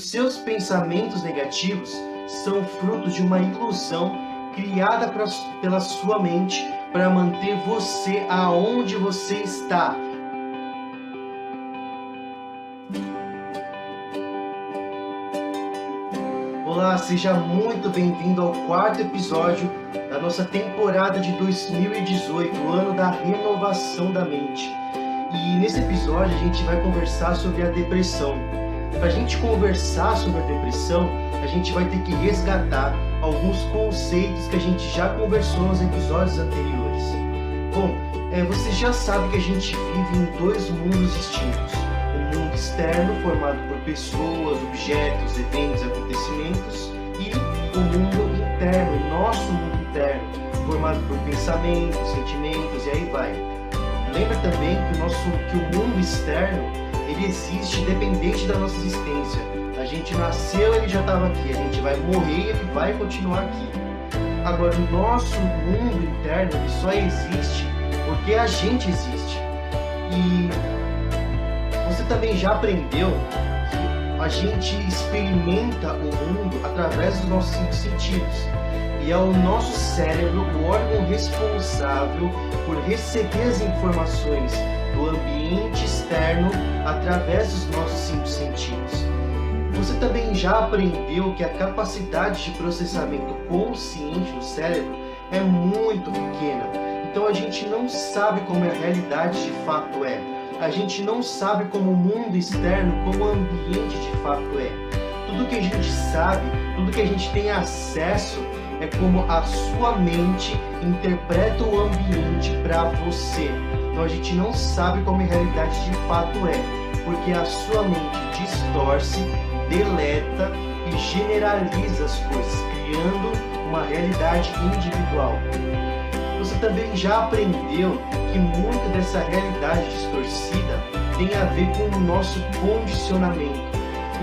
os seus pensamentos negativos são frutos de uma ilusão criada pela sua mente para manter você aonde você está. Olá, seja muito bem-vindo ao quarto episódio da nossa temporada de 2018, o ano da renovação da mente. E nesse episódio a gente vai conversar sobre a depressão. Para a gente conversar sobre a depressão, a gente vai ter que resgatar alguns conceitos que a gente já conversou nos episódios anteriores. Bom, você já sabe que a gente vive em dois mundos distintos. O mundo externo, formado por pessoas, objetos, eventos, acontecimentos, e o mundo interno, o nosso mundo interno, formado por pensamentos, sentimentos, e aí vai. Lembra também que o mundo externo, ele existe independente da nossa existência. A gente nasceu, ele já estava aqui, a gente vai morrer, ele vai continuar aqui. Agora, o nosso mundo interno, ele só existe porque a gente existe. E você também já aprendeu que a gente experimenta o mundo através dos nossos 5 sentidos. E é o nosso cérebro o órgão responsável por receber as informações do ambiente externo através dos nossos 5 sentidos. Você também já aprendeu que a capacidade de processamento consciente do cérebro é muito pequena. Então a gente não sabe como a realidade de fato é. A gente não sabe como o mundo externo, como o ambiente de fato é. Tudo que a gente sabe, tudo que a gente tem acesso é como a sua mente interpreta o ambiente para você. Então a gente não sabe como a realidade de fato é, porque a sua mente distorce, deleta e generaliza as coisas, criando uma realidade individual. Você também já aprendeu que muito dessa realidade distorcida tem a ver com o nosso condicionamento.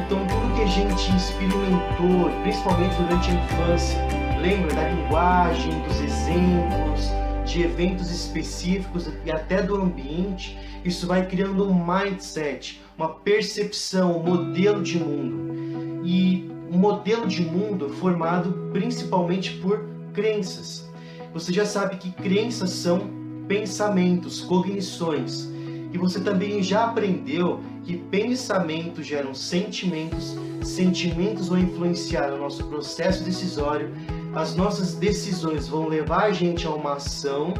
Então tudo que a gente experimentou, principalmente durante a infância, lembra da linguagem, dos exemplos, de eventos específicos e até do ambiente, isso vai criando um mindset, uma percepção, um modelo de mundo. E um modelo de mundo formado principalmente por crenças. Você já sabe que crenças são pensamentos, cognições. E você também já aprendeu que pensamentos geram sentimentos, sentimentos vão influenciar o nosso processo decisório, as nossas decisões vão levar a gente a uma ação,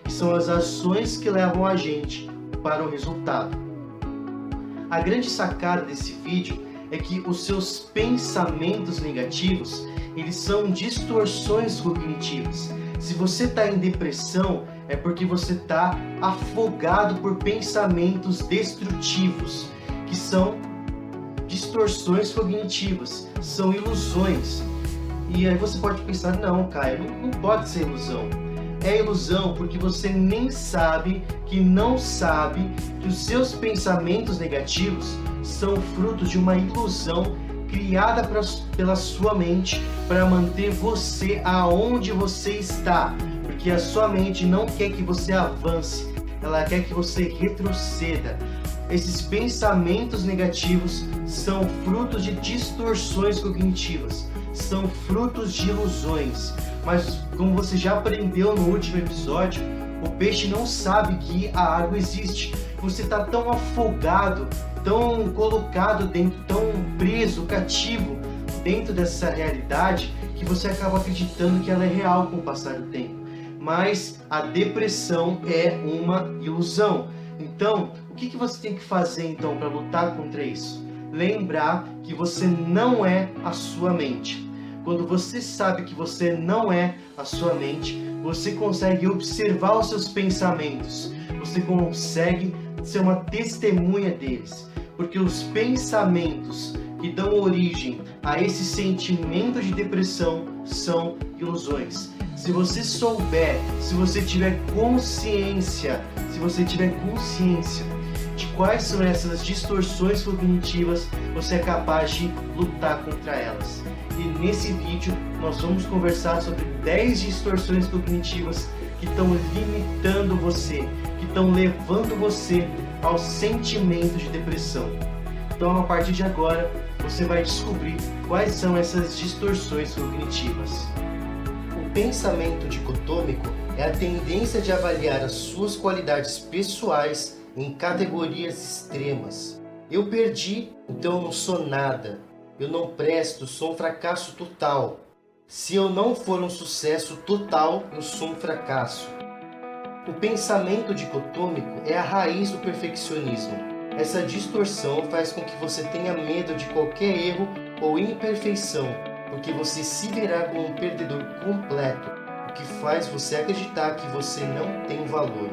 e são as ações que levam a gente para o resultado. A grande sacada desse vídeo é que os seus pensamentos negativos, eles são distorções cognitivas. Se você está em depressão, é porque você está afogado por pensamentos destrutivos, que são distorções cognitivas, são ilusões. E aí você pode pensar, não, Caio, não pode ser ilusão. É ilusão porque você nem sabe que não sabe que os seus pensamentos negativos são frutos de uma ilusão criada pela sua mente para manter você aonde você está. Porque a sua mente não quer que você avance, ela quer que você retroceda. Esses pensamentos negativos são frutos de distorções cognitivas, são frutos de ilusões. Mas como você já aprendeu no último episódio, o peixe não sabe que a água existe. Você está tão afogado, tão colocado dentro, tão preso, cativo dentro dessa realidade, que você acaba acreditando que ela é real com o passar do tempo. Mas a depressão é uma ilusão. Então, o que você tem que fazer então para lutar contra isso? Lembrar que você não é a sua mente. Quando você sabe que você não é a sua mente, você consegue observar os seus pensamentos. Você consegue ser uma testemunha deles. Porque os pensamentos que dão origem a esse sentimento de depressão são ilusões. Se você souber, se você tiver consciência de quais são essas distorções cognitivas, você é capaz de lutar contra elas. E nesse vídeo nós vamos conversar sobre 10 distorções cognitivas que estão limitando você, que estão levando você ao sentimento de depressão. Então, a partir de agora, você vai descobrir quais são essas distorções cognitivas. O pensamento dicotômico é a tendência de avaliar as suas qualidades pessoais em categorias extremas. Eu perdi, então eu não sou nada. Eu não presto, sou um fracasso total. Se eu não for um sucesso total, eu sou um fracasso. O pensamento dicotômico é a raiz do perfeccionismo. Essa distorção faz com que você tenha medo de qualquer erro ou imperfeição, porque você se verá como um perdedor completo, o que faz você acreditar que você não tem valor.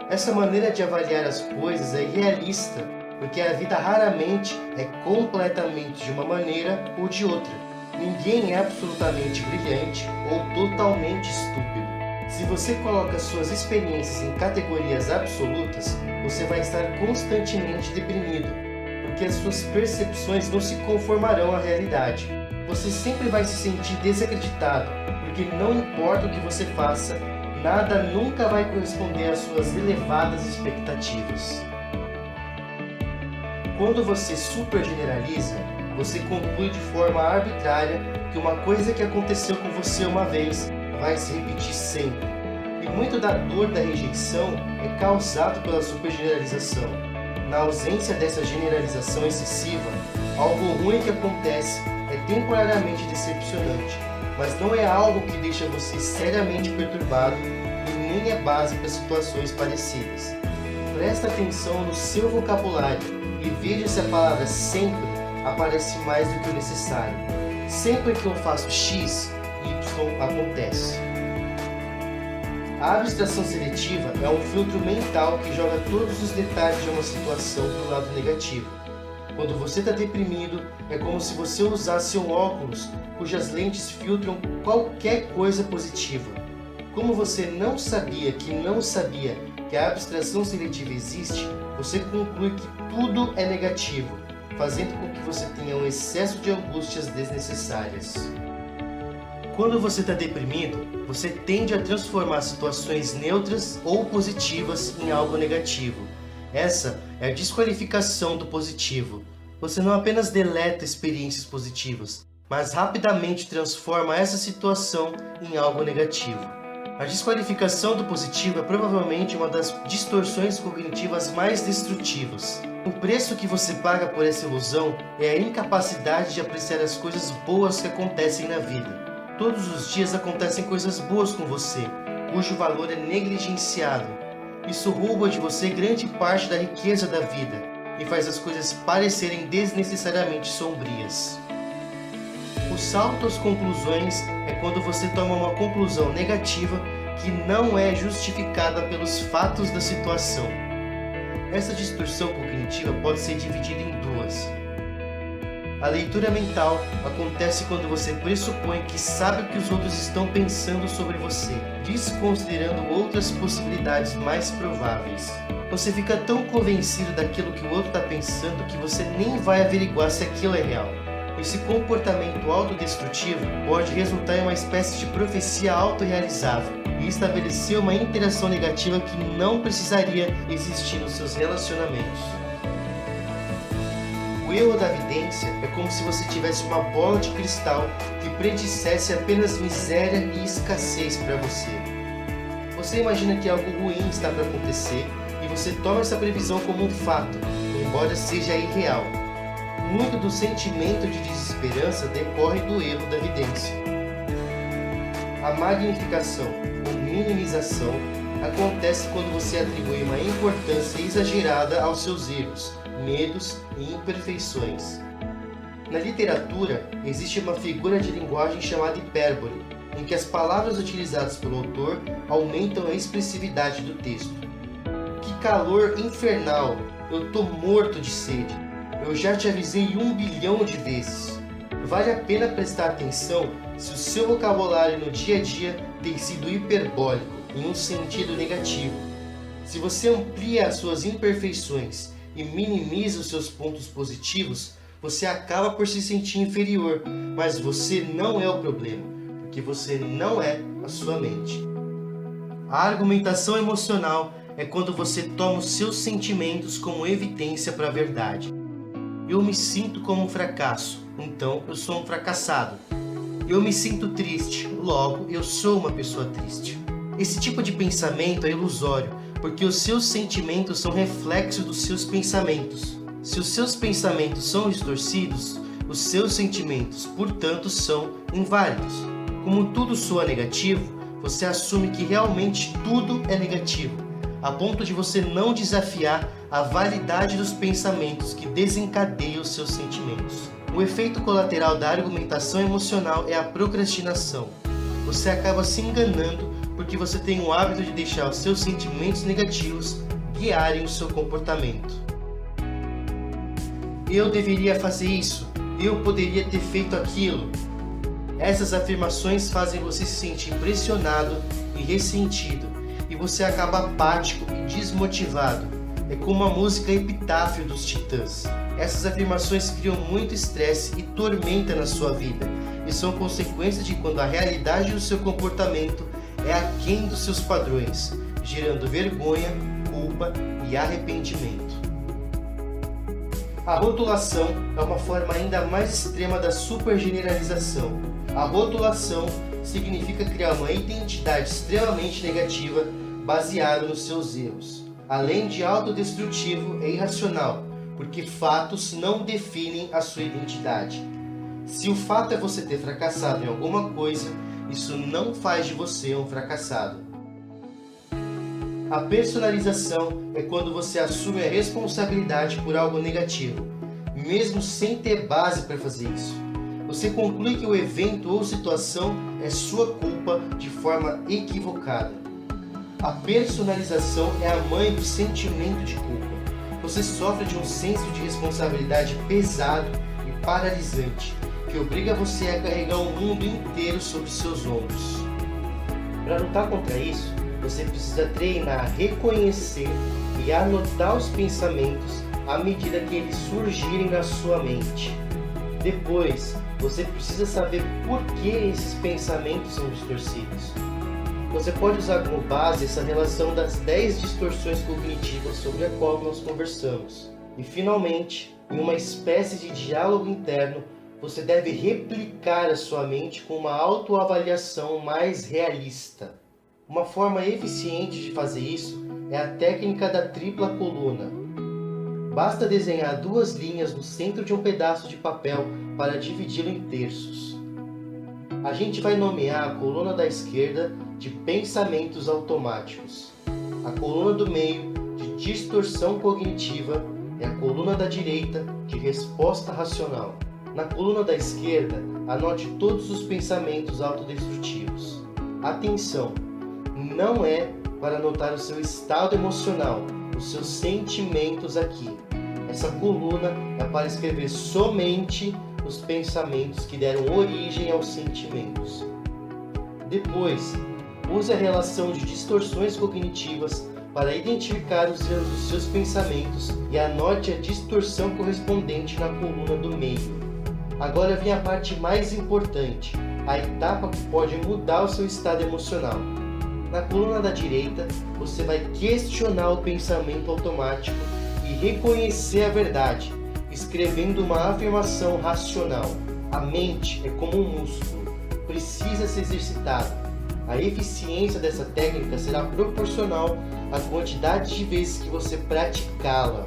Essa maneira de avaliar as coisas é irrealista, porque a vida raramente é completamente de uma maneira ou de outra. Ninguém é absolutamente brilhante ou totalmente estúpido. Se você coloca suas experiências em categorias absolutas, você vai estar constantemente deprimido, porque as suas percepções não se conformarão à realidade. Você sempre vai se sentir desacreditado, porque não importa o que você faça, nada nunca vai corresponder às suas elevadas expectativas. Quando você supergeneraliza, você conclui de forma arbitrária que uma coisa que aconteceu com você uma vez vai se repetir sempre. E muito da dor da rejeição é causado pela supergeneralização. Na ausência dessa generalização excessiva, algo ruim que acontece é temporariamente decepcionante, mas não é algo que deixa você seriamente perturbado e nem é base para situações parecidas. Presta atenção no seu vocabulário e veja se a palavra sempre aparece mais do que o necessário. Sempre que eu faço X, Y acontece. A abstração seletiva é um filtro mental que joga todos os detalhes de uma situação para o lado negativo. Quando você está deprimido, é como se você usasse um óculos cujas lentes filtram qualquer coisa positiva. Como você não sabia que a abstração seletiva existe, você conclui que tudo é negativo, fazendo com que você tenha um excesso de angústias desnecessárias. Quando você está deprimido, você tende a transformar situações neutras ou positivas em algo negativo. Essa é a desqualificação do positivo. Você não apenas deleta experiências positivas, mas rapidamente transforma essa situação em algo negativo. A desqualificação do positivo é provavelmente uma das distorções cognitivas mais destrutivas. O preço que você paga por essa ilusão é a incapacidade de apreciar as coisas boas que acontecem na vida. Todos os dias acontecem coisas boas com você, cujo valor é negligenciado. Isso rouba de você grande parte da riqueza da vida e faz as coisas parecerem desnecessariamente sombrias. O salto às conclusões é quando você toma uma conclusão negativa que não é justificada pelos fatos da situação. Essa distorção cognitiva pode ser dividida em duas. A leitura mental acontece quando você pressupõe que sabe o que os outros estão pensando sobre você, desconsiderando outras possibilidades mais prováveis. Você fica tão convencido daquilo que o outro está pensando que você nem vai averiguar se aquilo é real. Esse comportamento autodestrutivo pode resultar em uma espécie de profecia autorrealizável e estabelecer uma interação negativa que não precisaria existir nos seus relacionamentos. O erro da vidência é como se você tivesse uma bola de cristal que predissesse apenas miséria e escassez para você. Você imagina que algo ruim está para acontecer e você toma essa previsão como um fato, embora seja irreal. Muito do sentimento de desesperança decorre do erro da vidência. A magnificação ou minimização acontece quando você atribui uma importância exagerada aos seus erros, medos e imperfeições. Na literatura, existe uma figura de linguagem chamada hipérbole, em que as palavras utilizadas pelo autor aumentam a expressividade do texto. Que calor infernal! Eu tô morto de sede. Eu já te avisei 1 bilhão de vezes. Vale a pena prestar atenção se o seu vocabulário no dia a dia tem sido hiperbólico, em um sentido negativo. Se você amplia as suas imperfeições e minimiza os seus pontos positivos, você acaba por se sentir inferior, mas você não é o problema, porque você não é a sua mente. A argumentação emocional é quando você toma os seus sentimentos como evidência para a verdade. Eu me sinto como um fracasso, então eu sou um fracassado. Eu me sinto triste, logo eu sou uma pessoa triste. Esse tipo de pensamento é ilusório, porque os seus sentimentos são reflexo dos seus pensamentos. Se os seus pensamentos são distorcidos, os seus sentimentos, portanto, são inválidos. Como tudo soa negativo, você assume que realmente tudo é negativo, a ponto de você não desafiar a validade dos pensamentos que desencadeiam os seus sentimentos. O efeito colateral da argumentação emocional é a procrastinação. Você acaba se enganando porque você tem o hábito de deixar os seus sentimentos negativos guiarem o seu comportamento. Eu deveria fazer isso, eu poderia ter feito aquilo. Essas afirmações fazem você se sentir pressionado e ressentido, e você acaba apático e desmotivado. É como a música Epitáfio dos Titãs. Essas afirmações criam muito estresse e tormenta na sua vida, e são consequências de quando a realidade do seu comportamento é aquém dos seus padrões, gerando vergonha, culpa e arrependimento. A rotulação é uma forma ainda mais extrema da supergeneralização. A rotulação significa criar uma identidade extremamente negativa baseada nos seus erros. Além de autodestrutivo, é irracional, porque fatos não definem a sua identidade. Se o fato é você ter fracassado em alguma coisa, isso não faz de você um fracassado. A personalização é quando você assume a responsabilidade por algo negativo, mesmo sem ter base para fazer isso. Você conclui que o evento ou situação é sua culpa de forma equivocada. A personalização é a mãe do sentimento de culpa. Você sofre de um senso de responsabilidade pesado e paralisante, que obriga você a carregar o mundo inteiro sobre seus ombros. Para lutar contra isso, você precisa treinar a reconhecer e anotar os pensamentos à medida que eles surgirem na sua mente. Depois, você precisa saber por que esses pensamentos são distorcidos. Você pode usar como base essa relação das 10 distorções cognitivas sobre a qual nós conversamos. E finalmente, em uma espécie de diálogo interno, você deve replicar a sua mente com uma autoavaliação mais realista. Uma forma eficiente de fazer isso é a técnica da tripla coluna. Basta desenhar 2 linhas no centro de um pedaço de papel para dividi-lo em terços. A gente vai nomear a coluna da esquerda de pensamentos automáticos. A coluna do meio de distorção cognitiva e a coluna da direita de resposta racional. Na coluna da esquerda, anote todos os pensamentos autodestrutivos. Atenção! Não é para anotar o seu estado emocional, os seus sentimentos aqui. Essa coluna é para escrever somente os pensamentos que deram origem aos sentimentos. Depois, use a relação de distorções cognitivas para identificar os erros dos seus pensamentos e anote a distorção correspondente na coluna do meio. Agora vem a parte mais importante, a etapa que pode mudar o seu estado emocional. Na coluna da direita, você vai questionar o pensamento automático e reconhecer a verdade, escrevendo uma afirmação racional. A mente é como um músculo, precisa ser exercitada. A eficiência dessa técnica será proporcional à quantidade de vezes que você praticá-la.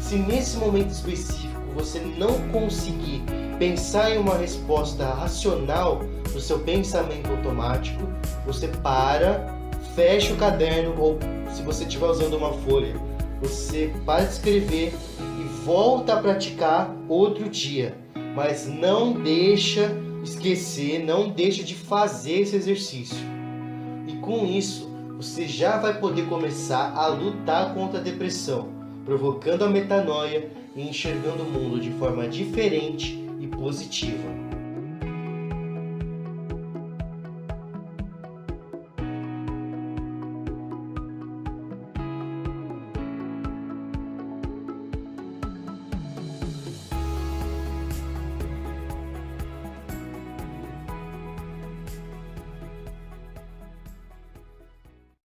Se nesse momento específico você não conseguir pensar em uma resposta racional do seu pensamento automático, você para, fecha o caderno, ou se você estiver usando uma folha, você para de escrever e volta a praticar outro dia. Mas não deixa esquecer, não deixa de fazer esse exercício. E com isso, você já vai poder começar a lutar contra a depressão, provocando a metanoia e enxergando o mundo de forma diferente e positiva.